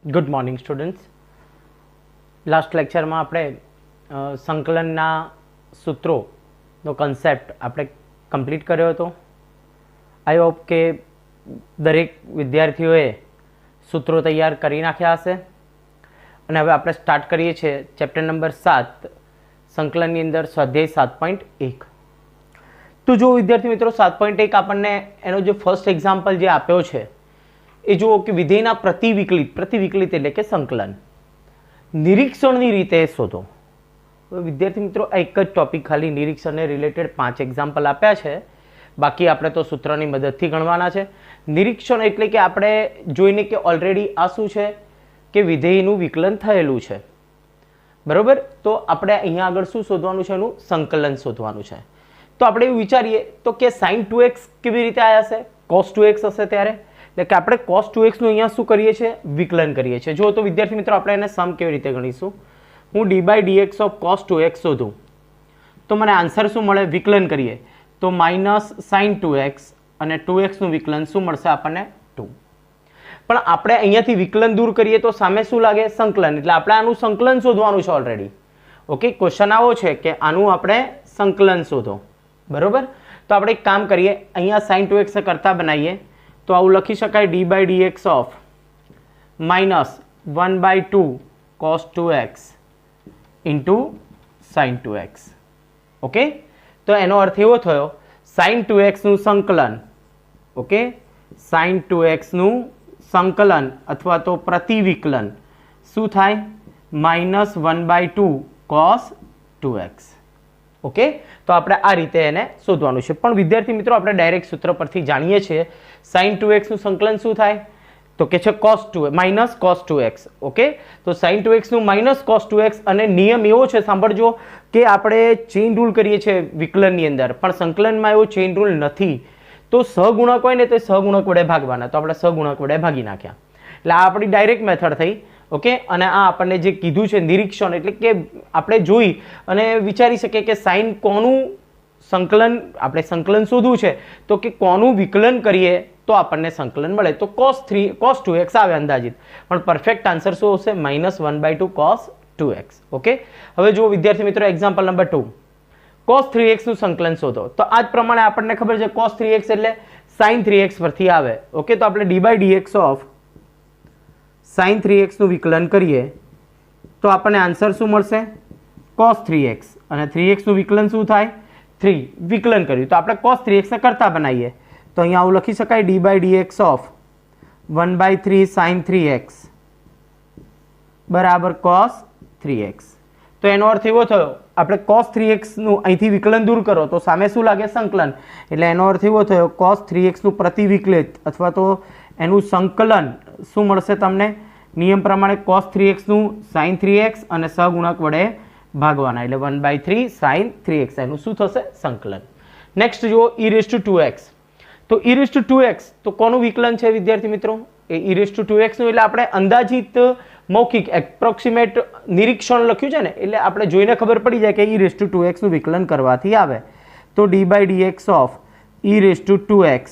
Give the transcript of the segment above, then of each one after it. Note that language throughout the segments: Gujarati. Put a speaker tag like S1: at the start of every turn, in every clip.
S1: Good morning students. લાસ્ટ લેક્ચરમાં આપણે સંકલનના સૂત્રોનો કન્સેપ્ટ આપણે કમ્પ્લીટ કર્યો હતો. આઈ હોપ કે દરેક વિદ્યાર્થીઓએ સૂત્રો તૈયાર કરી નાખ્યા હશે. અને હવે આપણે સ્ટાર્ટ કરીએ છીએ ચેપ્ટર નંબર 7 સંકલનની અંદર સ્વાધ્યાય 7.1. તો જો વિદ્યાર્થી મિત્રો 7.1 આપણને એનો જે ફર્સ્ટ એક્ઝામ્પલ જે આપ્યો છે એ જુઓ કે વિધેયના પ્રતિવિકલિત એટલે કે સંકલન નિરીક્ષણની રીતે શોધો. વિદ્યાર્થી મિત્રો આ એક જ ટોપિક ખાલી નિરીક્ષણને રિલેટેડ 5 એક્ઝામ્પલ આપ્યા છે. બાકી આપણે તો સૂત્રની મદદથી ગણવાના છે. નિરીક્ષણ એટલે કે આપણે જોઈને કે ઓલરેડી આ શું છે કે વિધેયનું વિકલન થયેલું છે, બરોબર. તો આપણે અહીંયા આગળ શું શોધવાનું છે? એનું સંકલન શોધવાનું છે. તો આપણે એવું વિચારીએ તો કે sin 2x કેવી રીતે આવ્યા છે? cos 2x હશે ત્યારે, એટલે કે આપણે cos 2x નું અહીંયા શું કરીએ છીએ? વિકલન કરીએ છીએ. જો તો વિદ્યાર્થી મિત્રો આપણે એને સમ કેવી રીતે ગણીશું? હું d/dx ઓફ cos 2x શોધું તો મને આન્સર શું મળે? વિકલન કરીએ તો માઇનસ sin 2x અને 2x નું વિકલન શું મળશે આપણને? 2. પણ આપણે અહીંયાથી વિકલન દૂર કરીએ તો સામે શું લાગે? સંકલન. એટલે આપણે આનું સંકલન શોધવાનું છે ઓલરેડી. ઓકે, ક્વેશ્ચન આવો છે કે આનું આપણે સંકલન શોધો, બરોબર. તો આપણે એક કામ કરીએ, અહીંયા sin 2x કરતા બનાવીએ તો આવું લખી શકાય d/dx of minus 1/2 cos 2x into sin 2x. Okay, તો એનો અર્થ એવો થયો sin 2x નું સંકલન, ઓકે, sin 2x નું સંકલન અથવા તો પ્રતિવિકલન શું થાય? Minus 1/2 cos 2x. ઓકે, તો આપણે આ રીતે એને શોધવાનું છે. પણ વિદ્યાર્થી મિત્રો આપણે ડાયરેક્ટ સૂત્ર પરથી જાણીએ છીએ sin 2x નું સંકલન શું થાય? તો કે છે માઇનસ cos 2x. ઓકે, તો sin 2x નું માઇનસ cos 2x અને નિયમ એવો છે, સાંભળજો, કે આપણે ચેઇન રૂલ કરીએ છીએ વિકલનની અંદર, પણ સંકલનમાં એવો ચેઇન રૂલ નથી. તો સહગુણક હોય ને તો સહગુણક વડે ભાગવાના, તો આપણે સહગુણક વડે ભાગી નાખ્યા. એટલે આ આપણી ડાયરેક્ટ મેથડ થઈ. ઓકે, અને આ આપણને જે કીધું છે નિરીક્ષણ એટલે કે આપણે જોઈ અને વિચારી શકીએ કે સાઇન કોનું સંકલન, આપણે સંકલન શોધવું છે તો કે કોનું વિકલન કરીએ તો આપણને સંકલન મળે. તો cos 2x આવે અંદાજિત, પણ પરફેક્ટ આન્સર શું હશે? Minus 1/2 cos 2x. ઓકે, હવે જુઓ વિદ્યાર્થી મિત્રો એક્ઝામ્પલ નંબર 2, cos 3x નું સંકલન શોધો. તો આ જ પ્રમાણે આપણને ખબર છે cos 3x એટલે sin 3x પરથી આવે. ઓકે, તો આપણે d/dx ઓફ sin 3x નું વિકલન કરીએ તો આપણને આન્સર શું મળશે? cos 3x અને 3x નું વિકલન શું થાય? 3. વિકલન કર્યું તો આપણે cos 3x ને કરતા બનાવીએ તો અહીંયા આવું લખી શકાય d/dx ઓફ 1/3 sin 3x બરાબર cos 3x. તો એનો અર્થ એવો થયો આપણે cos 3x નું અહીંથી વિકલન દૂર કરો તો સામે શું લાગે? સંકલન. એટલે એનો અર્થ એવો થયો cos 3x નું પ્રતિવિકલિત અથવા તો એનું સંકલન શું મળશે તમને? નિયમ પ્રમાણે cos 3x નું sin 3x અને સહગુણક વડે ભાગવાના, એટલે 1/3 sin 3x એનું શું થશે? સંકલન. નેક્સ્ટ જુઓ e2x. તો e2x તો કોનું વિકલન છે વિદ્યાર્થી મિત્રો? એ e2x નું એટલે આપણે અંદાજિત મૌખિક એપ્રોક્સિમેટ નિરીક્ષણ લખ્યું છે ને, એટલે આપણે જોઈને ખબર પડી જાય કે e2x નું વિકલન કરવાથી આવે. તો d/dx ઓફ e2x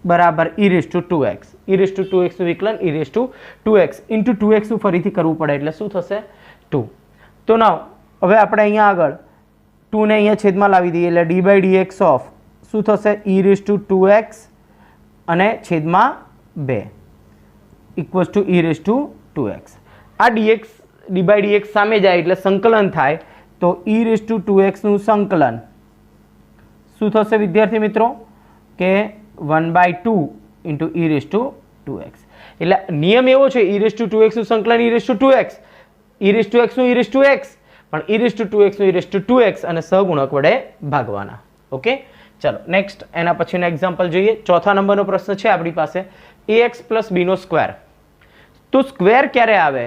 S1: બરાબર e2x. e2x નું વિકલન e2x ઇન્ટુ 2x નું ફરીથી કરવું પડે એટલે શું થશે? 2. તો નાવ હવે આપણે અહીંયા આગળ 2 ને અહીંયા છેદમાં લાવી દઈએ એટલે d/dx ઓફ શું થશે? e2x અને છેદમાં 2 ઇક્વલ્સ ટુ e2x. આ d/dx સામે જાય એટલે સંકલન થાય તો e2x નું સંકલન શું થશે વિદ્યાર્થી મિત્રો? કે 1/2 ઇન્ટુ e2x. એટલે નિયમ એવો છે e2x નું સંકલન e2x, e2x નું e2x, પણ e2x નું e2x અને સહગુણક વડે ભાગવાના. ઓકે, ચલો નેક્સ્ટ એના પછીનો એક્ઝામ્પલ જોઈએ. ચોથા નંબરનો પ્રશ્ન છે આપણી પાસે ax + b નો સ્ક્વેર. તો સ્ક્વેર ક્યારે આવે?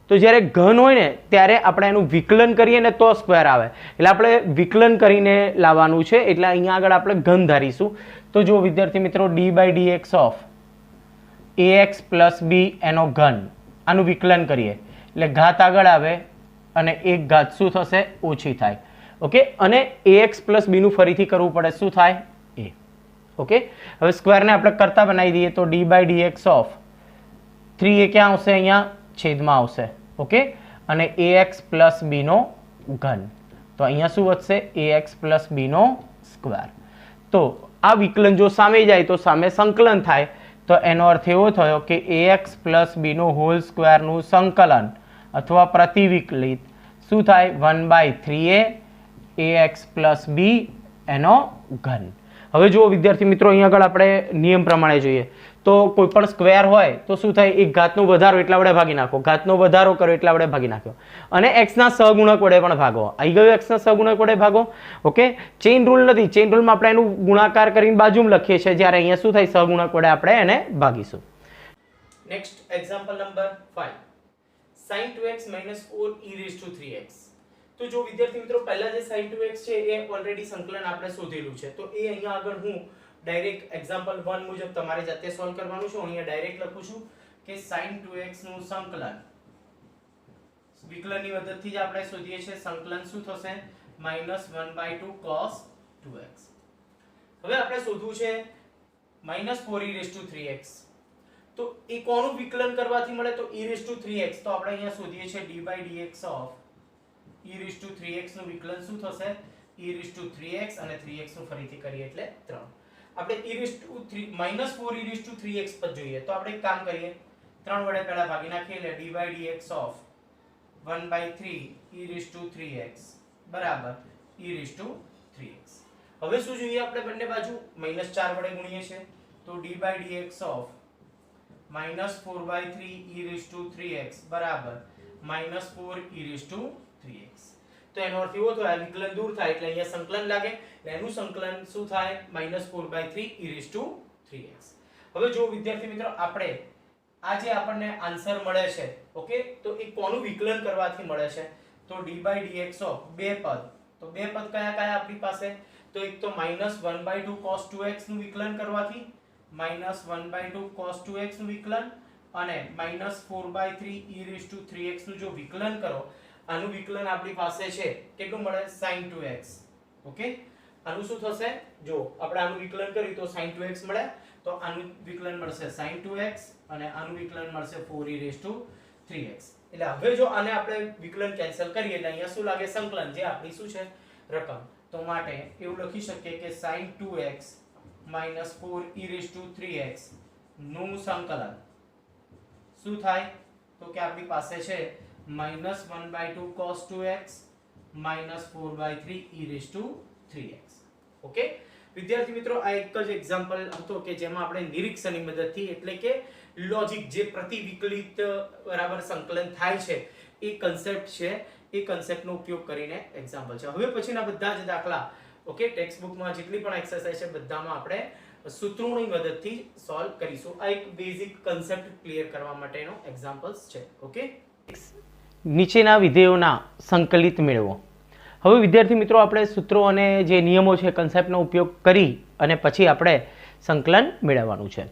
S1: તો જ્યારે ઘન હોય ને ત્યારે આપણે એનું વિકલન કરીએ ને તો સ્ક્વેર આવે. એટલે આપણે વિકલન કરીને લાવવાનું છે, એટલે અહીંયા આગળ આપણે ઘન ધારીશું. તો જો વિદ્યાર્થી મિત્રો d/dx ઓફ ax + b એનો ઘન, આનું વિકલન કરીએ એટલે ઘાત આગળ આવે અને એક ઘાત શું થશે? ઓછી થાય. ઓકે, અને ax + b નું ફરીથી કરવું પડે, શું થાય? a. ઓકે, હવે સ્ક્વેરને આપણે કરતા બનાવી દઈએ તો d/dx ઓફ 3a ક્યાં આવશે? અહીંયા છેદમાં આવશે. ઓકે, અને ax પ્લસ b નો ઘન. તો અહીંયા શું વધશે? ax પ્લસ b નો સ્ક્વેર. તો આ વિકલન જો સામે જાય તો સામે સંકલન થાય. તો એનો અર્થ એવો થયો કે ax પ્લસ b નો હોલ સ્ક્વેરનું સંકલન અથવા પ્રતિવિકલિત શું થાય? 1/3a ax પ્લસ b એનો ઘન. હવે જુઓ વિદ્યાર્થી મિત્રો, અહીંયા આગળ આપણે નિયમ પ્રમાણે જોઈએ તો કોઈ પણ સ્ક્વેર હોય તો શું થાય? એક ઘાતનો વધારો એટલા વડે ભાગી નાખો, ઘાતનો વધારો કરો એટલા વડે ભાગી નાખ્યો, અને x ના સહગુણક વડે પણ ભાગો. આવી ગયું, x ના સહગુણક વડે ભાગો. ઓકે, ચેઇન રૂલ નથી. ચેઇન રૂલમાં આપણે એનું ગુણાકાર કરીને બાજુમાં લખીએ છીએ, જ્યારે અહીંયા શું થાય? સહગુણક વડે આપણે એને ભાગીશું. Next example number 5, sin 2x - 4 e raised to 3x. તો જો વિદ્યાર્થી મિત્રો, પહેલા જે sin 2x છે એ ઓલરેડી સંકલન આપણે શોધેલું છે, તો એ અહીંયા આગળ હું ડાયરેક્ટ એક્ઝામ્પલ 1 મુજબ તમારે જાતે સોલ્વ કરવાનું છે. અહીંયા ડાયરેક્ટ લખું છું કે sin 2x નું સંકલન વિકલનની મદદથી જ આપણે શોધીએ છીએ. સંકલન શું થશે? -1/2 cos 2x. હવે આપણે શોધવું છે -4 e raised to 3x. તો એ કોનું વિકલન કરવાથી મળે? તો e raised to 3x. તો આપણે અહીંયા શોધીએ છીએ d/dx of e raised to 3x નું વિકલન શું થશે? e raised to 3x અને 3x નું ફરીથી કરીએ એટલે 3. આપણે e raised to 4 e raised to 3x પર જોઈએ તો આપણે એક કામ કરીએ, 3 વડે પહેલા ભાગી નાખીએ એટલે d/dx of 1/3 e raised to 3x બરાબર e raised to 3x. હવે શું જોઈએ? આપણે બંને બાજુ -4 વડે ગુણીએ છીએ તો d/dx of -4/3 e raised to 3x બરાબર -4 e raised to 3x. તો એનો અર્થ એવો થયો આ વિકલન દૂર થાય એટલે અહીંયા સંકલન લાગે, એટલે એનું સંકલન શું થાય? -4/3 e raised to 3x. હવે જો વિદ્યાર્થી મિત્રો, આપણે આ જે આપણને આન્સર મળે છે, ઓકે, તો એ કોનું વિકલન કરવાથી મળે છે? તો d/dx ઓફ બે પદ. તો બે પદ કયા કયા આપણી પાસે? તો એક તો -1/2 cos 2x નું વિકલન કરવાથી, -1/2 cos 2x નું વિકલન, અને -4/3 e raised to 3x નું જો વિકલન કરો, આનું વિકલન આપણી પાસે છે કેટલું મળે? sin 2x. ઓકે, આનું શું થશે? જો આપણે આનું વિકલન કર્યું તો sin 2x મળે, તો આનું વિકલન મળશે sin 2x અને આનું વિકલન મળશે 4 e raised to 3x. એટલે હવે જો આને આપણે વિકલન કેન્સલ કરીએ એટલે અહીંયા શું લાગે? સંકલન, જે આપણી શું છે? રકમ. તો માટે એવું લખી શકીએ કે sin 2x - 4 e raised to 3x નું સંકલન શું થાય? તો કે આપણી પાસે છે -1/2 cos 2x -4/3 e raised to 3x. Okay વિદ્યાર્થી મિત્રો, આ એક જ એક્ઝામ્પલ હતો કે જેમાં આપણે નિરીક્ષણની મદદથી, એટલે કે લોજિક, જે પ્રતિવિકલિત બરાબર સંકલન થાય છે એ કન્સેપ્ટ છે, એ કન્સેપ્ટનો ઉપયોગ કરીને એક્ઝામ્પલ છે. હવે પછીના બધા જ દાખલા, ઓકે, ટેક્સ્ટ બુકમાં જેટલી પણ એક્સરસાઇઝ છે બધામાં આપણે સૂત્રોની મદદથી સોલ્વ કરીશું. આ એક બેઝિક કન્સેપ્ટ ક્લિયર કરવા માટેનો એક્ઝામ્પલ્સ છે. ઓકે, નીચેના વિધેયોના સંકલિત મેળવો. હવે વિદ્યાર્થી મિત્રો, આપણે સૂત્રો અને જે નિયમો છે, કન્સેપ્ટનો ઉપયોગ કરી અને પછી આપણે સંકલન મેળવવાનું છે.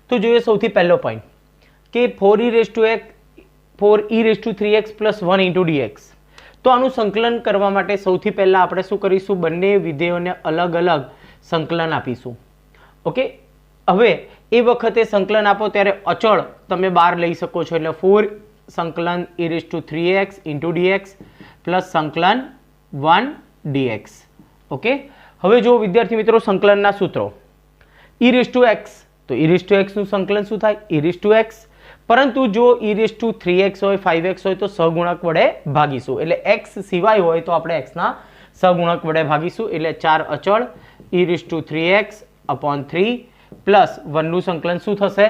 S1: તો જોઈએ સૌથી પહેલો પોઈન્ટ કે 4 e raised to 3x + 1 * dx. તો આનું સંકલન કરવા માટે સૌથી પહેલા આપણે શું કરીશું? બંને વિધેયોને અલગ અલગ સંકલન આપીશું. ઓકે, હવે એ વખતે સંકલન આપો ત્યારે અચળ તમે બહાર લઈ શકો છો, એટલે 4 સંકલન e raised to 3x * dx plus સંકલન 1 dx. ઓકે, હવે જો વિદ્યાર્થી મિત્રો, સંકલનના સૂત્રો e raised to x, તો e raised to x નું સંકલન શું થાય? e raised to x. પરંતુ જો e raised to 3x હોય, 5x હોય તો સહગુણક વડે ભાગીશું, એટલે x સિવાય હોય તો આપણે x ના સહગુણક વડે ભાગીશું, એટલે 4 અચળ e raised to 3x / 3 plus 1 નું સંકલન શું થશે?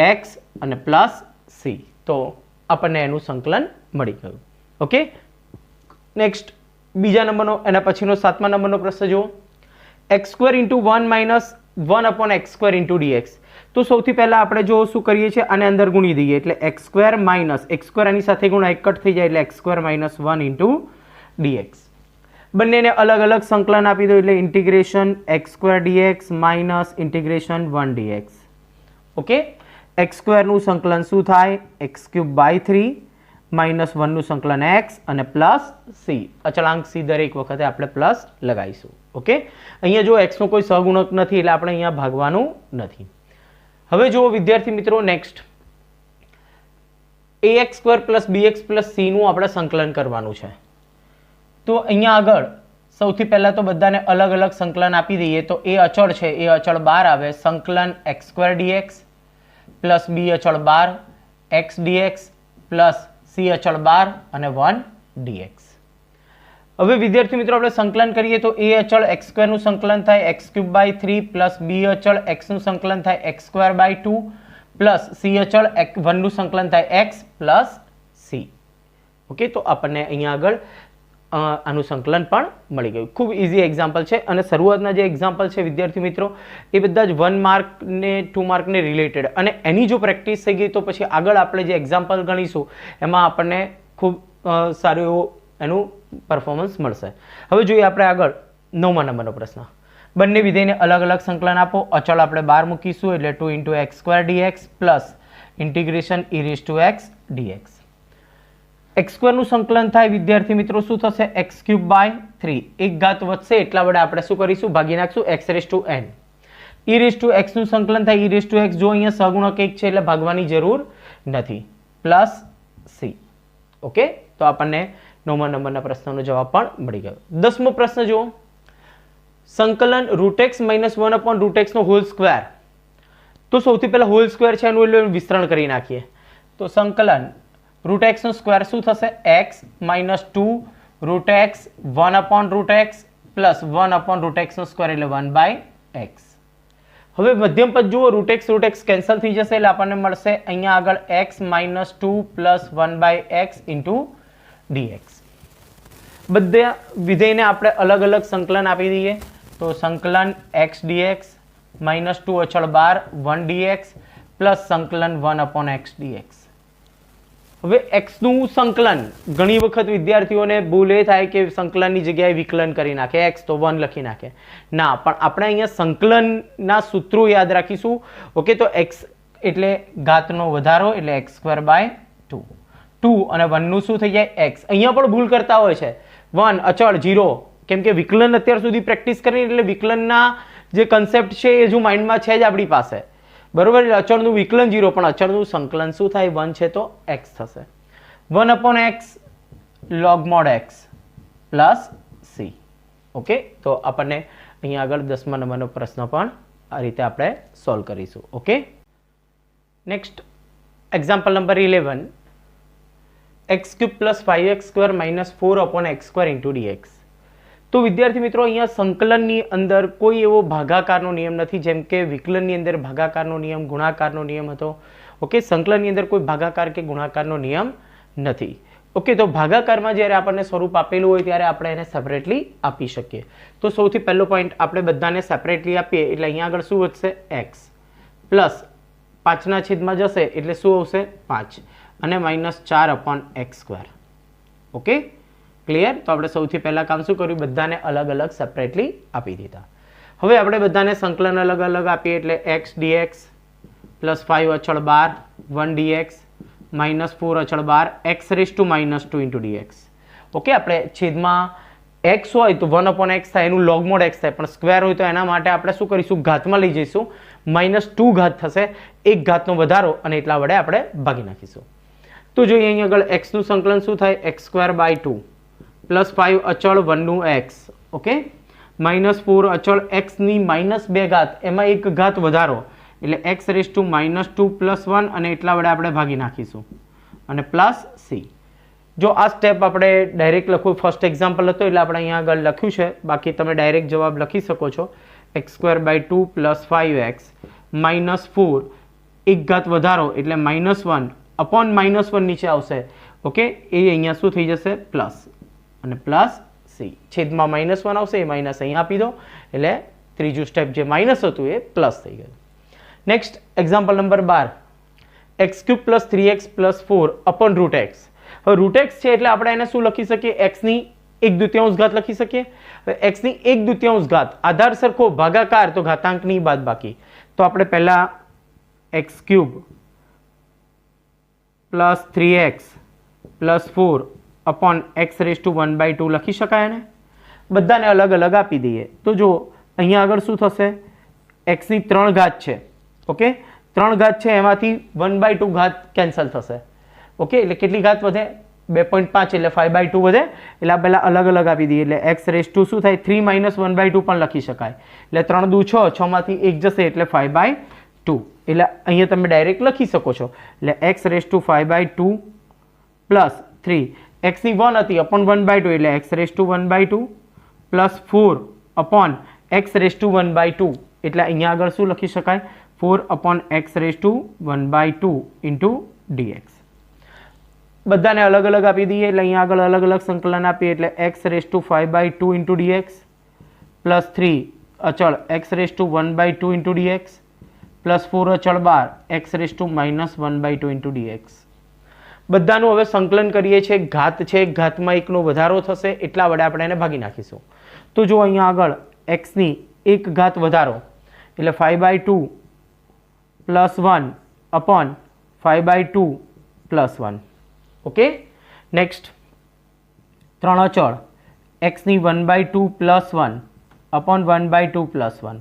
S1: x અને પ્લસ c. તો આપણને એનું સંકલન મળી ગયું. ઓકે, નેક્સ્ટ બીજા નંબરનો, એના પછીનો 7મા નંબરનો પ્રશ્ન જુઓ. x² * 1 - 1/x² * dx. તો સૌથી પહેલા આપણે જો શું કરીએ છીએ, આને અંદર ગુણી દઈએ, એટલે x² - x² આની સાથે ગુણા એક કટ થઈ જાય, એટલે x² - 1 * dx. બંનેને અલગ અલગ સંકલન આપી દો, એટલે integration x² dx - integration 1 dx. Okay, x² નું સંકલન શું થાય? x³ / 3 - 1 નું સંકલન x અને પ્લસ c. અચળાંક c દરેક વખતે આપણે પ્લસ લગાવીશું. ઓકે, અહીંયા જો x નો કોઈ સહગુણક નથી એટલે આપણે અહીંયા ભાગવાનું નથી. હવે જુઓ વિદ્યાર્થી મિત્રો, next ax square plus bx plus c નું આપણે સંકલન કરવાનું છે. તો અહીંયા આગળ સૌથી પહેલા તો બધાને અલગ અલગ સંકલન આપી દઈએ. તો એ અચળ છે, એ અચળ બહાર આવે, સંકલન x square dx plus b અચળ બહાર x dx પ્લસ c અચળ બહાર અને 1 dx. હવે વિદ્યાર્થી મિત્રો આપણે સંકલન કરીએ તો a અચળ x સ્ક્વેર નું સંકલન થાય x cube by 3 plus b અચળ x નું સંકલન થાય x square by 2 plus c અચળ 1 નું સંકલન થાય x પ્લસ c. ઓકે, તો આપણને અહીંયા આગળ આનું સંકલન પણ મળી ગયું. ખૂબ ઇઝી એક્ઝામ્પલ છે અને શરૂઆતના જે એક્ઝામ્પલ છે વિદ્યાર્થી મિત્રો એ બધા જ 1 માર્ક ને 2 માર્કને રિલેટેડ, અને એની જો પ્રેક્ટિસ થઈ ગઈ તો પછી આગળ આપણે જે એક્ઝામ્પલ ગણીશું એમાં આપણને ખૂબ સારું એવું એનું પરફોર્મન્સ મળશે. હવે જોઈએ આપણે આગળ 9મા નંબરનો પ્રશ્ન. બંને વિધેયને અલગ અલગ સંકલન આપો. અચળ આપણે બહાર મૂકીશું એટલે 2 × x square dx plus integration e raise to x dx. x square નું સંકલન થાય વિદ્યાર્થી મિત્રો શું થશે? x ક્યુબ બાય 3, એક ઘાત વધશે એટલા વડે આપણે શું કરીશું? ભાગી નાખશું x raise to n. e raise to x નું સંકલન થાય e રેઝ ટુ x, જો અહીંયા સહગુણક 1 છે એટલે ભાગવાની જરૂર નથી, પ્લસ c. ઓકે, તો આપણને 9મા નંબરના પ્રશ્નનો જવાબ પણ મળી ગયો. 10મો પ્રશ્ન જુઓ. સંકલન √x - 1 / √x નો હોલ સ્ક્વેર. તો સૌથી પહેલા હોલ સ્ક્વેર છે એનું વિસ્તરણ કરી નાખીએ. તો સંકલન √x નો સ્ક્વેર શું થશે? x - 2 √x 1 / √x plus 1 / √x નો સ્ક્વેર એટલે 1/x. હવે મધ્યમ પદ જુઓ, √x કેન્સલ થઈ જશે એટલે આપણને મળશે અહીંયા આગળ x - 2 plus 1/x into dx. બધા વિધેયને આપણે અલગ અલગ સંકલન આપી દઈએ. તો સંકલન x dx -2 અચળ બહાર 1 dx પ્લસ સંકલન 1/x dx. હવે x નું સંકલન ઘણી વખત વિદ્યાર્થીઓને ભૂલ એ થાય કે સંકલનની જગ્યાએ વિકલન કરી નાખે, x તો 1 લખી નાખે. ના, પણ આપણે અહીંયા સંકલનના સૂત્રો યાદ રાખીશું. ઓકે, તો x એટલે ઘાતનો વધારો એટલે x સ્ક્વેર બાય 2, 2 અને 1 નું શું થઈ જાય? x. અહીંયા પણ ભૂલ કરતા હોય છે, 1 અચળ 0, કેમ કે વિકલન અત્યાર સુધી પ્રેક્ટિસ કરી એટલે વિકલનના જે કન્સેપ્ટ છે એ જો માઇન્ડમાં છે જ આપણી પાસે, બરોબર. એટલે અચળનું વિકલન 0, પણ અચળનું સંકલન શું થાય? 1 છે તો x થશે. 1/x log mod x plus c. Okay, તો આપણને અહીંયા આગળ 10મા નંબરનો પ્રશ્ન પણ આ રીતે આપણે સોલ્વ કરીશું. Okay, next example number 11. x³ + 5x² - 4/x² into dx. તો વિદ્યાર્થી મિત્રો અહીંયા સંકલનની અંદર કોઈ એવો ભાગાકારનો નિયમ નથી, જેમ કે વિકલનની અંદર ભાગાકારનો નિયમ, ગુણાકારનો નિયમ હતો. ઓકે, સંકલનની અંદર કોઈ ભાગાકાર કે ગુણાકારનો નિયમ નથી. ઓકે, તો ભાગાકારમાં જ્યારે આપણને સ્વરૂપ આપેલું હોય ત્યારે આપણે એને સેપરેટલી આપી શકીએ. તો સૌથી પહેલો પોઈન્ટ, આપણે બધાને સેપરેટલી આપીએ એટલે અહીંયા આગળ શું વધશે? x પ્લસ 5ના છેદમાં જશે એટલે શું આવશે? 5 અને -4/x². Okay, clear? તો આપણે સૌથી પહેલા કામ શું કર્યું? બધાને અલગ અલગ સેપરેટલી આપી દીધા. હવે આપણે બધાને સંકલન અલગ અલગ આપીએ એટલે x dx પ્લસ 5 અચળ બહાર 1 dx -4 અચળ બહાર x raise to -2 into dx. Okay, આપણે છેદમાં x હોય તો 1/x થાય, એનું log mod x થાય, પણ સ્ક્વેર હોય તો એના માટે આપણે શું કરીશું? ઘાતમાં લઈ જઈશું, -2 ઘાત થશે, એક ઘાતનો વધારો અને એટલા વડે આપણે ભાગી નાખીશું. તો જોઈએ અહીંયા આગળ x નું સંકલન શું થાય? x² બાય 2 પ્લસ 5 અચળ 1 નું x. ઓકે, -4 અચળ x ની -2 ઘાત, એમાં એક ઘાત વધારો એટલે x રેઝ ટુ -2 પ્લસ 1 અને એટલા વડે આપણે ભાગી નાખીશું અને પ્લસ c. જો આ સ્ટેપ આપણે ડાયરેક્ટ લખવું, ફર્સ્ટ એક્ઝામ્પલ હતો એટલે આપણે અહીંયા આગળ લખ્યું છે, બાકી તમે ડાયરેક્ટ જવાબ લખી શકો છો. x² બાય 2 પ્લસ 5x -4 એક ઘાત વધારો એટલે -1 અપોન -1 નીચે આવશે. ઓકે, એ અહીંયા શું થઈ જશે? પ્લસ અને પ્લસ c. છેદમાં -1 આવશે, એ માઇનસ અહીં આપી દો એટલે ત્રીજું સ્ટેપ જે માઇનસ હતું એ પ્લસ થઈ ગયું. Next example number 12. x³ + 3x + 4/√x. હવે √x છે એટલે આપણે એને શું લખી શકીએ? x ની 1/2 ઘાત લખી શકીએ. હવે x ની 1/2 ઘાત, આધાર સરખો, ભાગાકાર તો ઘાતાંકની બાદબાકી. તો આપણે પહેલા x³ + 3x + 4/x rays two 1/2 લખી શકાય ને? બધાને અલગ અલગ આપી દઈએ. તો જો અહીંયા આગળ શું થશે? x ની 3 ઘાત છે. ઓકે, 3 ઘાત છે, એમાંથી 1/2 ઘાત કેન્સલ થશે. ઓકે, એટલે કેટલી ઘાત વધે? 2.5 એટલે 5/2 વધે. એટલે આ પહેલાં અલગ અલગ આપી દઈએ. એટલે એક્સ રેસ ટુ શું થાય? 3 - 1/2 પણ લખી શકાય. એટલે 3 દુ 6, 6 માંથી 1 જશે એટલે 5/2. એટલે અહીંયા તમે ડાયરેક્ટ લખી શકો છો. એટલે એક્સ રેસ ટુ 5/2 પ્લસ 3, એક્સની 1 હતી અપોન 1/2 એટલે x raise to 1/2 plus 4 upon x raise to 1/2. એટલે અહીંયા આગળ શું લખી શકાય? 4 upon x raise to 1/2 into dx. બધાને અલગ અલગ આપી દઈએ. એટલે અહીંયા આગળ અલગ અલગ સંકલન આપીએ. એટલે x raise to 5/2 into dx plus 3 અચળ x raise to 1/2 into dx plus 4 અચળ 12 x raise to -1/2 into dx. બધાનું હવે સંકલન કરીએ છીએ. ઘાત છે, ઘાતમાં એકનો વધારો થશે એટલા વડે આપણે એને ભાગી નાખીશું. તો જો અહીંયા આગળ એક્સની એક ઘાત વધારો એટલે 5/2 plus 1 upon 5/2 plus 1. Okay, next 3 અચળ એક્સની 1/2 પ્લસ 1 અપોન 1/2 પ્લસ 1.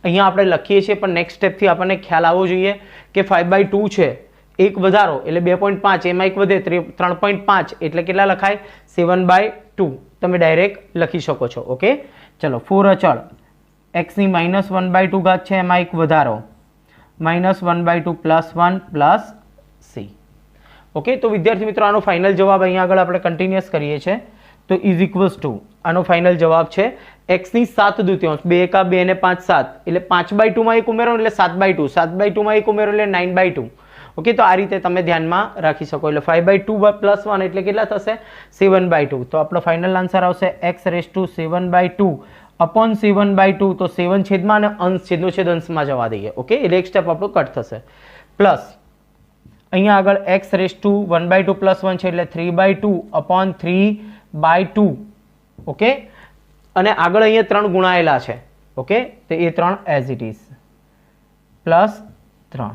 S1: અહીંયા આપણે લખીએ છીએ પણ નેક્સ્ટ સ્ટેપથી આપણને ખ્યાલ આવવો જોઈએ કે 5/2 છે, એક વધારો એટલે 2.5, એમાં એક વધે 3.5 એટલે કેટલા લખાય? 7/2. તમે ડાયરેક્ટ લખી શકો છો. ઓકે, ચલો 4 અચળ એક્સની -1/2 ઘાત છે, એમાં એક વધારો -1/2 પ્લસ 1 પ્લસ c. ઓકે, તો વિદ્યાર્થી મિત્રો આનો ફાઇનલ જવાબ અહીંયા આગળ આપણે કન્ટિન્યુઅસ કરીએ છીએ. તો ઇઝ ઇક્વલ્સ ટુ આનો ફાઇનલ જવાબ છે એક્સની 7/2, 2 એકા 2 ને 5 7 એટલે 5/2 માં એક ઉમેરો એટલે 7/2, 7/2 માં એક ઉમેરો એટલે 9/2. ઓકે, તો આ રીતે તમે ધ્યાનમાં રાખી શકો. એટલે 5/2 પ્લસ 1 એટલે કેટલા થશે? 7/2. તો આપણો ફાઇનલ આન્સર આવશે એક્સ રેસ ટુ 7/2 અપોન 7/2. તો 7 છેદમાં અને અંશ છેદનો છેદ અંશમાં જવા દઈએ. ઓકે, એટલે એક સ્ટેપ આપણું કટ થશે. પ્લસ અહીંયા આગળ એક્સ રેસ ટુ 1/2 પ્લસ 1 છે એટલે 3/2 અપોન 3/2. ઓકે, અને આગળ અહીંયા 3 ગુણાયેલા છે. ઓકે, તો એ 3 as it is plus 3.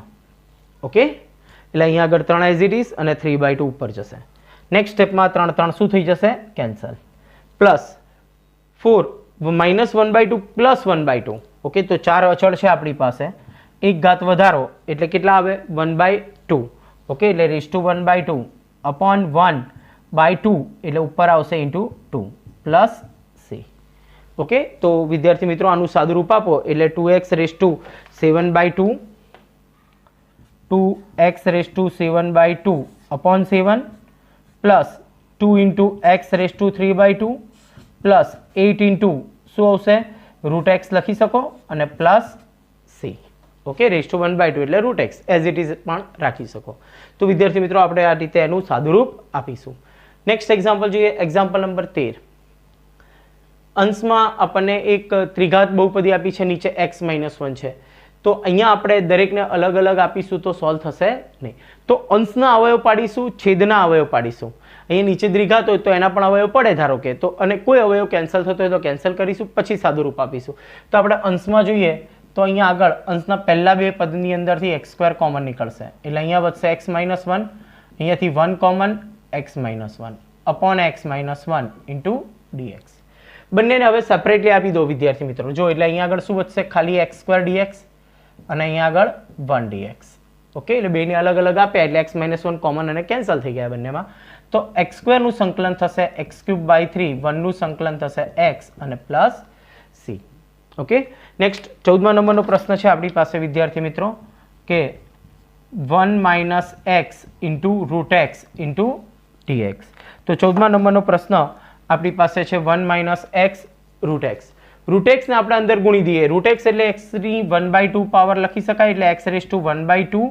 S1: Okay, એટલે અહીંયા આગળ 3 એઝ ઇટ ઇઝ અને 3/2 ઉપર જશે. નેક્સ્ટ સ્ટેપમાં 3 શું થઈ જશે? કેન્સલ. Plus 4 -1/2 plus 1/2. ઓકે, તો 4 અચળ છે આપણી પાસે, એક ઘાત વધારો એટલે કેટલા આવે? 1/2. ઓકે, એટલે રેસ ટુ 1/2 અપોન 1/2 એટલે ઉપર આવશે ઇન્ટુ 2 પ્લસ c. ઓકે, તો વિદ્યાર્થી મિત્રો આનું સાદું રૂપ આપો એટલે 2x raise to 7/2 2x raise to 7/2 upon 7 plus 2 into x raise to 3/2 plus 8 into શું આવશે? √x લખી શકો અને plus c. Okay, raise to 1/2 એટલે √x એઝ ઇટ ઇઝ પણ રાખી શકો. તો વિદ્યાર્થી મિત્રો આપણે આ રીતે એનું સાદું રૂપ આપીશું. નેક્સ્ટ એક્ઝામ્પલ જોઈએ. Example number 13. અંશમાં આપણને એક ત્રિઘાત બહુપદી આપી છે, નીચે x - 1 છે. તો અહીંયા આપણે દરેકને અલગ અલગ આપીશું તો સોલ્વ થશે નહીં. તો અંશના અવયવ પાડીશું, છેદના અવયવ પાડીશું. અહીંયા નીચે દ્વિઘાત હોય તો એના પણ અવયવ પડે ધારો કે, તો અને કોઈ અવયવ કેન્સલ થતો હોય તો કેન્સલ કરીશું, પછી સાદું રૂપ આપીશું. તો આપણે અંશમાં જોઈએ તો અહીંયા આગળ અંશના પહેલા બે પદની અંદરથી x² કોમન નીકળશે એટલે અહીંયા વધશે x - 1, અહીંયાથી 1 common x - 1 upon x - 1 into dx. બંનેને હવે સેપરેટલી આપી દો વિદ્યાર્થી મિત્રો. જો એટલે અહીંયા આગળ શું વધશે? ખાલી x² dx અને અહીંયા આગળ 1 dx. ઓકે, એટલે બેને અલગ અલગ આપ્યા એટલે x - 1 કોમન અને કેન્સલ થઈ ગયા બંનેમાં. તો x² નું સંકલન થશે x³/3, 1 નું સંકલન થશે x અને પ્લસ c. ઓકે, નેક્સ્ટ 14મા નંબરનો પ્રશ્ન છે આપણી પાસે વિદ્યાર્થી મિત્રો કે 1 - x into √x into dx. તો 14મા નંબરનો પ્રશ્ન આપણી પાસે છે 1 - x √x. √x ને આપણે અંદર ગુણી દઈએ. √x એટલે x ની 1/2 પાવર લખી શકાય એટલે x raise to 1/2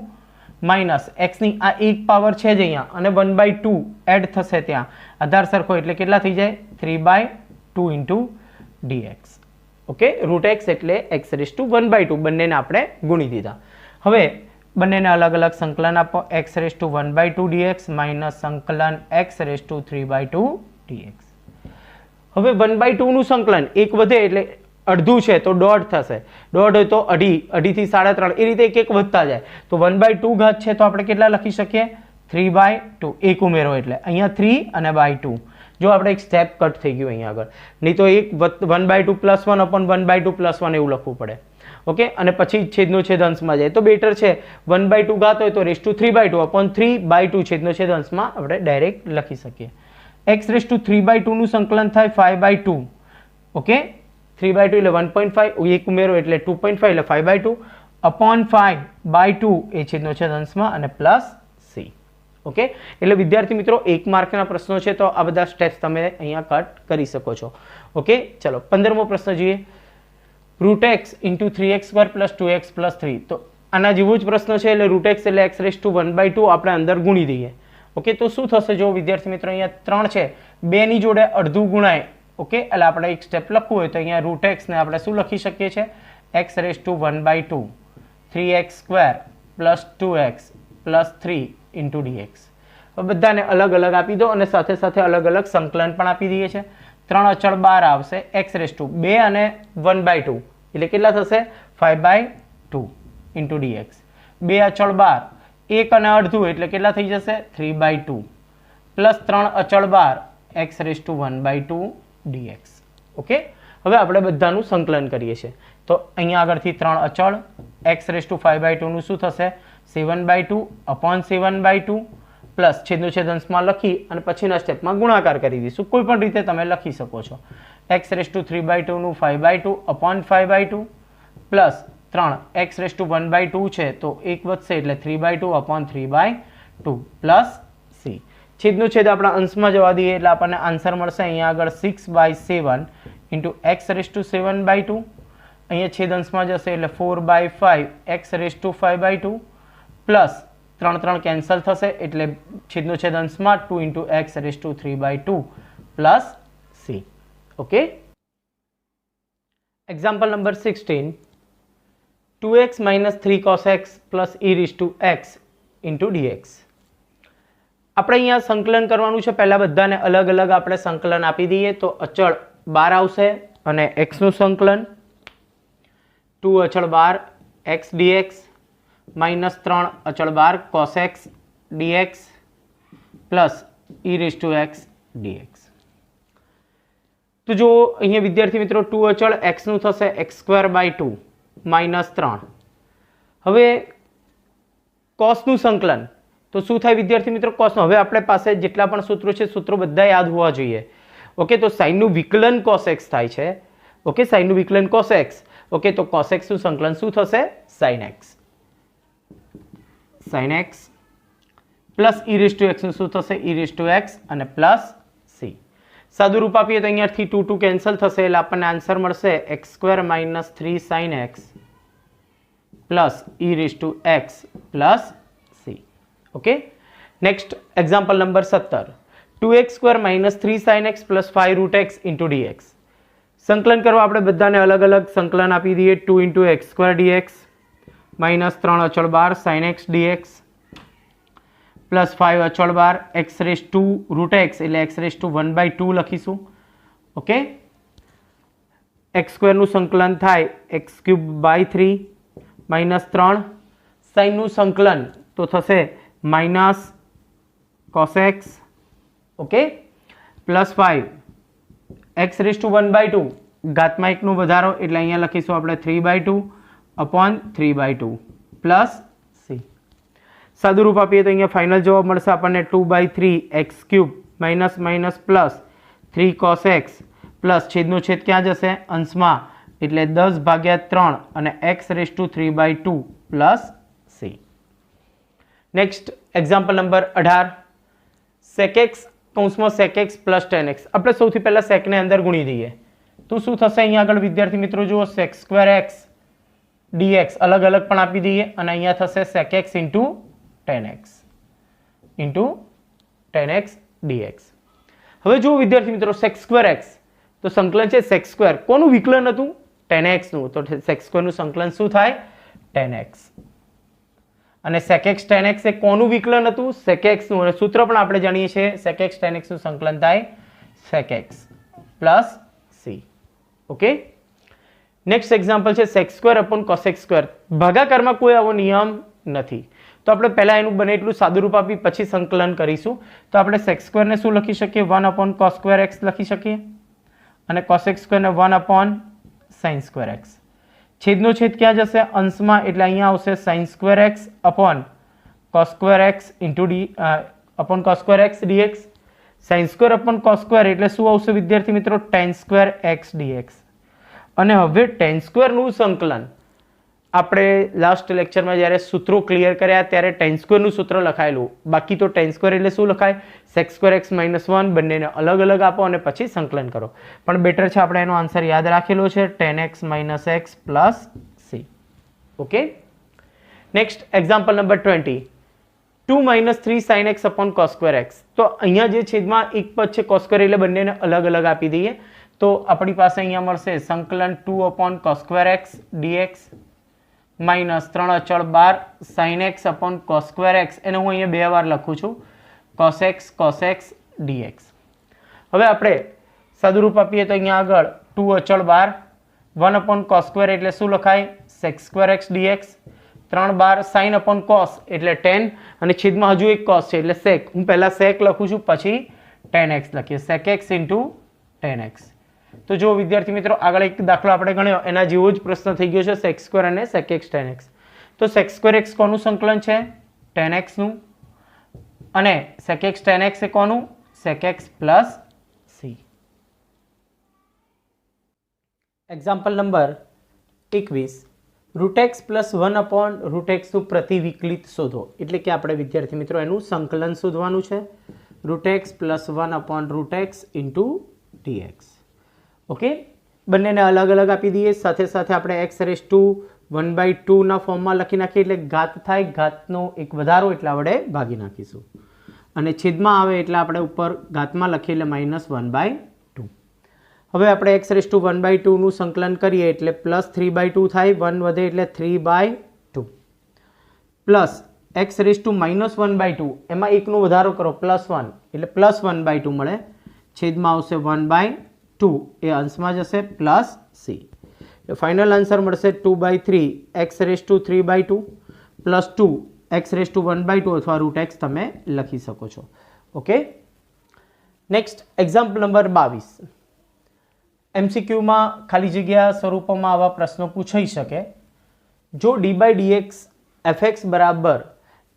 S1: minus x ની આ એક પાવર છે જ અહીંયા અને 1/2 એડ થશે ત્યાં આધાર સરખો એટલે કેટલા થઈ જાય? 3/2 ઇન્ટુ dx. ઓકે, √x એટલે x રેસ ટુ 1/2 બંનેને આપણે ગુણી દીધા. હવે બંનેને અલગ અલગ સંકલન આપો. x raise to 1/2 dx minus સંકલન x રેસ ટુ 3/2 dx. હવે 1/2 નું સંકલન એક વધે એટલે અડધું છે તો દોઢ થશે, દોઢ હોય તો અઢી, અઢીથી 3.5 એ રીતે એક એક વધતા જાય. તો 1/2 ઘાત છે તો આપણે કેટલા લખી શકીએ? 3/2. એક ઉમેરો એટલે અહીંયા 3 અને /2. જો આપણે એક સ્ટેપ કટ થઈ ગયું અહીંયા આગળ, નહીં તો એક 1/2 પ્લસ 1 અપોન 1/2 પ્લસ 1 એવું લખવું પડે. ઓકે, અને પછી છેદનો છેદ અંશમાં જાય તો બેટર છે 1/2 ઘાત હોય તો (3/2 upon 3/2 છેદનો છેદ અંશમાં આપણે ડાયરેક્ટ લખી શકીએ. x(3/2) નું સંકલન થાય 5/2. ઓકે, 3/2 એટલે 1.5, એક ઉમેરો એટલે 2.5 એટલે 5/2 upon 5/2 એ છેદનો છેદ અંશમાં અને પ્લસ c. ઓકે, એટલે વિદ્યાર્થી મિત્રો 1 માર્કના પ્રશ્નો છે તો આ બધા સ્ટેપ્સ તમે અહીંયા કટ કરી શકો છો. ઓકે, ચલો 15મો પ્રશ્ન જોઈએ. √x * 3x² + 2x + 3. તો આના જેવો જ પ્રશ્ન છે એટલે √x એટલે x⁻² આપણે અંદર ગુણી દઈએ. ઓકે, તો શું થશે જો વિદ્યાર્થી મિત્રો અહીંયા 3 છે 2 ની જોડે અડધું ગુણાય. ઓકે, એટલે આપણે એક સ્ટેપ લખવું હોય તો અહીંયા √x ને આપણે શું લખી શકીએ છીએ x⁻² 3x² + 2x + 3 * dx. બધાને અલગ અલગ આપી દો અને સાથે સાથે અલગ અલગ સંકલન પણ આપી દઈએ છીએ. 3 અચળ બહાર આવશે x⁻², અને 1/2 એટલે કેટલા થશે 5/2 * dx. 2 અચળ બહાર 1 અને અડધું એટલે કેટલા થઈ જશે 3/2 પ્લસ 3 અચળ બહાર x⁻² dx. ઓકે, હવે આપણે બધાનું સંકલન કરીએ છીએ તો અહીંયા આગળથી 3 અચળ x⁻5/2 નું શું થશે 7/2 upon 7/2 પ્લસ છેદનો છેદ અંશમાં લખી અને પછીના સ્ટેપમાં ગુણાકાર કરી દઈશું. કોઈ પણ રીતે તમે લખી શકો છો. x⁻3/2 નું 5/2 upon 5/2 પ્લસ 3 x⁻1/2 છે તો 1 વધશે એટલે 3/2 upon 3/2 પ્લસ c. છેદનો છેદ આપણા અંશમાં જવા દઈએ એટલે આપણને આન્સર મળશે અહીંયા આગળ 6/7 * x⁻7/2. અહીંયા છેદ અંશમાં જશે એટલે 4/5 x⁻5/2 પ્લસ 3 3 કેન્સલ થશે એટલે છેદનો છેદ અંશમાં 2 * x⁻3/2 plus c. Okay, example number 16. 2x - 3 cos x + e⁻x * dx. આપણે અહીંયા સંકલન કરવાનું છે. પહેલા બધાને અલગ અલગ આપણે સંકલન આપી દઈએ તો અચળ 12 આવશે અને x નું સંકલન 2 અચળ 12 x dx -3 અચળ 12 cos x dx plus e⁻x dx. તો જો અહીંયા વિદ્યાર્થી મિત્રો 2 અચળ x નું થશે x²/2 -3. હવે cos નું સંકલન તો શું થાય વિદ્યાર્થી મિત્રો cos નું. હવે આપણે પાસે જેટલા પણ સૂત્રો છે સૂત્રો બધા યાદ હોવા જોઈએ. ઓકે, તો sin નું વિકલન cos x થાય છે. ઓકે, sin નું વિકલન cos x. ઓકે, તો cos x નું સંકલન શું થશે sin x. sin x plus e⁻x નું શું થશે e⁻x અને પ્લસ c. સાદું રૂપ આપીએ તો અહીંયાથી 2 2 કેન્સલ થશે એટલે આપણને આન્સર મળશે x² - 3 sin x plus e⁻x plus c. Okay, next example number 17. 2x² - 3 sin x + 5 √x * dx. સંકલન કરવા આપણે બધાને અલગ અલગ સંકલન આપી દઈએ. 2 * x² dx -3 અચળ 12 sin x dx પ્લસ 5 અચળ 12 x⁻√x એટલે x⁻1/2 લખીશું. ઓકે, x² નું સંકલન થાય x³/3 -3 sin નું સંકલન તો થશે -cos x. Okay, plus 5 x⁻1/2 ઘાતમાં 1 નો વધારો એટલે અહીંયા લખીશું આપણે 3/2 upon 3/2 પ્લસ c. સાદું રૂપ આપીએ તો અહીંયા ફાઇનલ જવાબ મળશે આપણને 2/3 x³ - plus 3 cos x plus છેદનો છેદ ક્યાં જશે અંશમાં એટલે 10/3 અને x⁻3/2 plus c. Next example number 18. sec x કૌંસમાં sec x પ્લસ tan x. આપણે સૌથી પહેલા sec ને અંદર ગુણી દઈએ તો શું થશે અહીંયા આગળ વિદ્યાર્થી મિત્રો જુઓ sec²x dx અલગ અલગ પણ આપી દઈએ અને અહીંયા થશે sec x tan x dx. હવે જુઓ વિદ્યાર્થી મિત્રો sec²x તો સંકલન છે sec². કોનું વિકલન હતું tan x નું. તો sec² નું સંકલન શું થાય tan x. અને sec x tan x એ કોનું વિકલન હતું sec x નું. અને સૂત્ર પણ આપણે જાણીએ છીએ sec x tan x નું સંકલન થાય sec x plus c. Okay, next example છે sec² cos x². ભાગાકારમાં કોઈ આવો નિયમ નથી તો આપણે પહેલા એનું બને એટલું સાદું રૂપ આપી પછી સંકલન કરીશું. તો આપણે sec² ને શું લખી શકીએ 1 cos²x લખી શકીએ અને cos x² ને 1 sin²x. છેદનો છેદ ક્યાં જશે? અંશમાં, એટલે અહીંયા આવશે sin square x upon cos square x into upon cos square x dx. sin square upon cos square એટલે શું આવશે વિદ્યાર્થી મિત્રો? tan square x dx. અને હવે tan સ્ક્વેરનું સંકલન આપણે લાસ્ટ લેક્ચરમાં જ્યારે સૂત્રો ક્લિયર કર્યા ત્યારે tan સ્ક્વેરનું સૂત્ર લખાયેલું. બાકી તો tan સ્ક્વેર એટલે શું લખાય? sec square x minus 1. બંનેને અલગ અલગ આપો અને પછી સંકલન કરો. પણ બેટર છે આપણે એનો આન્સર યાદ રાખેલો છે, tan x minus x plus C. Okay, next example number 20. 2 minus 3 sin x upon cos square x. તો અહીંયા જે છેદમાં એક પદ છે cos square એટલે બંનેને અલગ અલગ આપી દઈએ. તો આપણી પાસે અહીંયા મળશે સંકલન 2 upon cos square x dx minus 3 અચળ 12 sin x upon cos square x. એને હું અહીંયા બે વાર લખું છું, cos x dx. હવે આપણે સાદુરૂપ આપીએ તો અહીંયા આગળ 2 અચળ 12 1 upon cos square એટલે શું લખાય? sec square x dx. 3 12 sin upon cos એટલે tan અને છેદમાં હજુ એક cos છે એટલે sec. હું પહેલા sec લખું છું પછી tan x લખીએ, sec x into tan x. તો જો વિદ્યાર્થી મિત્રો આગળ એક દાખલો આપણે ગણ્યો એના જેવો જ પ્રશ્ન થઈ ગયો છે, sec સ્ક્વેર અને sec x tan x. તો sec સ્ક્વેર x કોનું સંકલન છે? tan x નું. અને sec x tan x એ કોનું? sec x plus c. Example number 21. Root x plus 1 upon root એક્સનું પ્રતિવિકલિત શોધો. એટલે કે આપણે વિદ્યાર્થી મિત્રો એનું સંકલન શોધવાનું છે. Root x plus 1 upon root x into dx. Okay, બંનેને અલગ અલગ આપી દઈએ. સાથે સાથે આપણે એક્સ રેસ ટુ 1/2 ફોર્મમાં લખી નાખીએ એટલે ઘાત થાય, ઘાતનો એક વધારો એટલા વડે ભાગી નાખીશું. અને છેદમાં આવે એટલે આપણે ઉપર ઘાતમાં લખીએ એટલે -1/2. હવે આપણે એક્સ રેસ ટુ 1/2 નું સંકલન કરીએ એટલે પ્લસ 3/2 થાય, 1 વધે એટલે 3/2 પ્લસ એક્સ રેસ ટુ -1/2 એમાં એકનો વધારો કરો +1 એટલે +1/2 મળે. છેદમાં આવશે 1/2 એ અંશમાં જશે પ્લસ સી. ફાઇનલ આન્સર મળશે 2/3 x raise to 3/2 plus 2 x raise to 1/2 અથવા રૂટ એક્સ તમે લખી શકો છો. Okay, next example number 22. MCQમાં ખાલી જગ્યા સ્વરૂપમાં આવા પ્રશ્નો પૂછાઈ શકે. જો d/dx fx બરાબર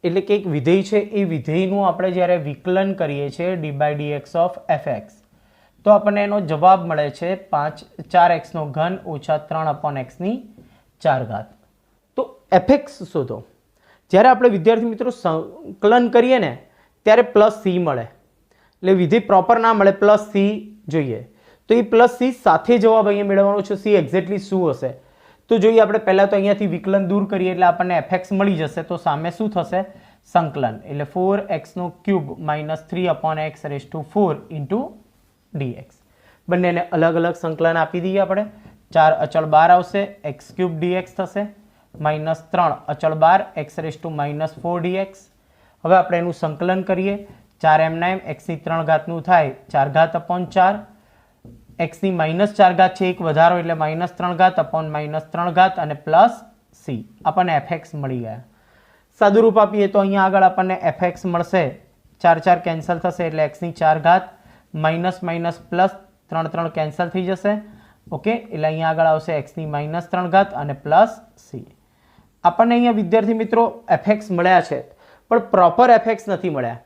S1: એટલે કે એક વિધેય છે, એ વિધેયનું આપણે જ્યારે વિકલન કરીએ છીએ d/dx ઓફ fx તો આપણને એનો જવાબ મળે છે 4x નો ઘન ઓછા 3/x⁴. તો fx શોધો. જ્યારે આપણે વિદ્યાર્થી મિત્રો સંકલન કરીએ ને ત્યારે +c મળે, એટલે વિધેય પ્રોપર ના મળે, +c જોઈએ. તો એ +c સાથે જવાબ અહીંયા મેળવવાનો છે. c એક્ઝેક્ટલી શું હશે તો જોઈએ આપણે. પહેલાં તો અહીંયાથી વિકલન દૂર કરીએ એટલે આપણને fx મળી જશે. તો સામે શું થશે? સંકલન એટલે 4x³ minus 3/x⁴ into dx. બંનેને અલગ અલગ સંકલન આપી દઈએ આપણે. 4 અચળ 12 આવશે, x³ dx થશે, માઇનસ 3 અચળ 12 x⁻⁻4 dx. હવે આપણે એનું સંકલન કરીએ. 4m x ની 3 ઘાતનું થાય 4/4, x⁻⁴ છે એક વધારો એટલે -3/3 અને પ્લસ c. આપણને fx મળી ગયા. સાદુરૂપ આપીએ તો અહીંયા આગળ આપણને fx મળશે, 4 કેન્સલ થશે એટલે x⁴ માઇનસ પ્લસ 3 કેન્સલ થઈ જશે. ઓકે, એટલે અહીંયા આગળ આવશે x⁻³ અને પ્લસ c. આપણને અહીંયા વિદ્યાર્થી મિત્રો fx મળ્યા છે પણ પ્રોપર fx નથી મળ્યા.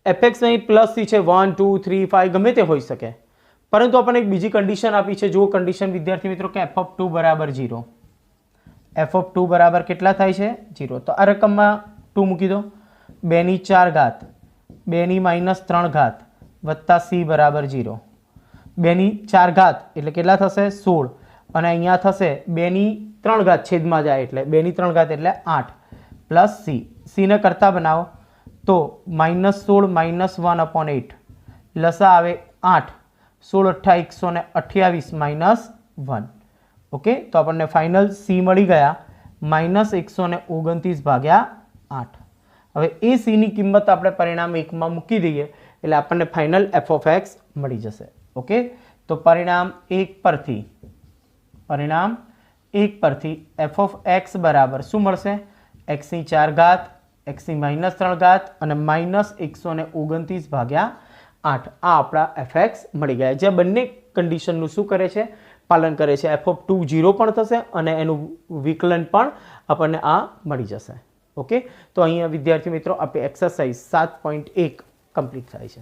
S1: fx અહીં પ્લસ c છે, 1 2 3 5 ગમે તે હોઈ શકે. પરંતુ આપણને એક બીજી કન્ડિશન આપી છે. જો કન્ડિશન વિદ્યાર્થી મિત્રો કે f(2) બરાબર 0. f(2) બરાબર કેટલા થાય છે? 0. તો આ રકમમાં 2 મૂકી દો. 2⁴ 2⁻³ વત્તા c બરાબર 0. 2⁴ એટલે કેટલા થશે? 16. અને અહીંયા થશે 2⁵ છેદમાં જાય એટલે 2⁵ એટલે 8 પ્લસ c. c ને કરતા બનાવો તો -16 -1/8 લસા આવે 8. 16 × 8 128 -1. ઓકે, તો આપણને ફાઇનલ c મળી ગયા -129/8. હવે એ c ની કિંમત આપણે પરિણામ 1 માં મૂકી દઈએ એટલે આપણને ફાઇનલ f(x) મળી જશે. ઓકે, તો પરિણામ 1 પરથી f(x) બરાબર શું મળશે? x⁴ x⁻³ અને -129/8. આ આપણા fx મળી ગયા. જે બંને કન્ડિશનનું શું કરે છે? પાલન કરે છે. f(2) 0 પણ થશે અને એનું વિકલન પણ આપણને આ મળી જશે. ઓકે, તો અહીંયા વિદ્યાર્થી મિત્રો આપણે એક્સરસાઇઝ 7.1 કમ્પ્લીટ થાય છે.